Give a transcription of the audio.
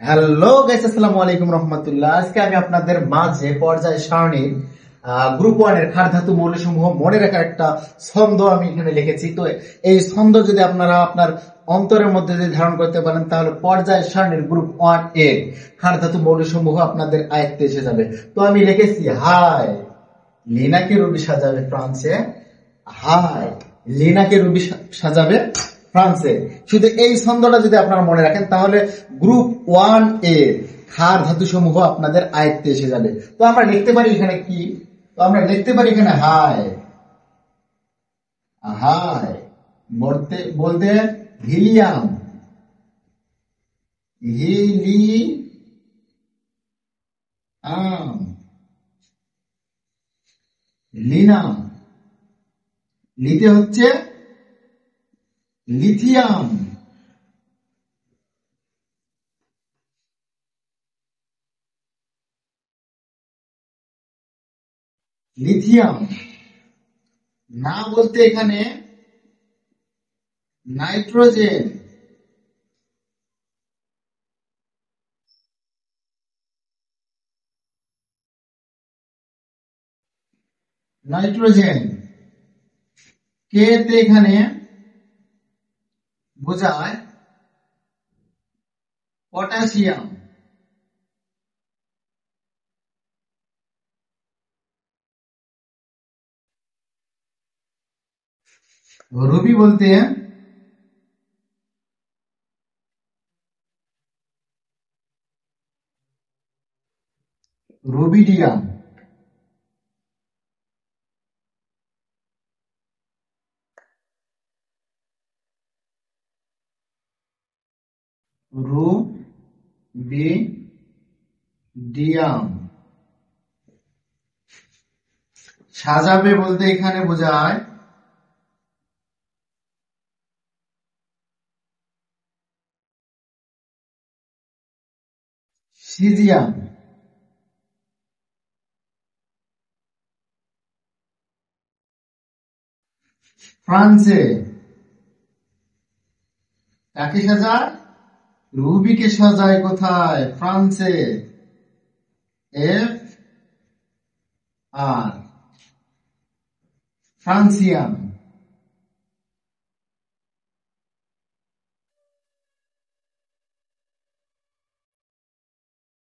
Hello guys, আসসালামু আলাইকুম রহমতুল্লাহ। আজকে আমি আপনাদের মাঝে পর্যায় সারণীর গ্রুপ ওয়ান এর ক্ষার ধাতু মৌলসমূহ মনে রাখার একটা ছন্দ আমি এখানে লিখেছি। তো এই ছন্দ যদি আপনারা আপনার অন্তরের মধ্যে যদি ধারণ করতে পারেন, তাহলে পর্যায় সারণীর গ্রুপ ওয়ান এর ক্ষার ধাতু মৌলসমূহ আপনাদের আয়ত্তে এসে যাবে। তো আমি লিখেছি, হাই লিনাকে রুবি সাজাবে ফ্রান্সে, হাই লিনাকে রুবি সাজাবে ফ্রান্সে। শুধু এই ছন্দটা যদি আপনারা মনে রাখেন, তাহলে গ্রুপ ওয়ান এর ক্ষার ধাতু সমূহ আপনাদের আয়ত্তে এসে যাবে। তো আমরা লিখতে পারি এখানে কি? তো আমরা লিখতে পারি এখানে হাই, হাই বলতে বলতে হিলিয়াম, হিলিয়াম, লিনাম, লিতে হচ্ছে লিথিয়াম, লিথিয়াম। না বলতে এখানে নাইট্রোজেন, নাইট্রোজেন। কে তে এখানে বোঝায় পটাশিয়াম। রুবি বলতে রুবিডিয়াম, রুবিডিয়াম। সাজাবে বলতে এখানে বোঝায় সিজিয়াম। ফ্রান্সে কাকে সাজায়? রুবিকে সাজায় কোথায়? ফ্রান্সে। F R francium.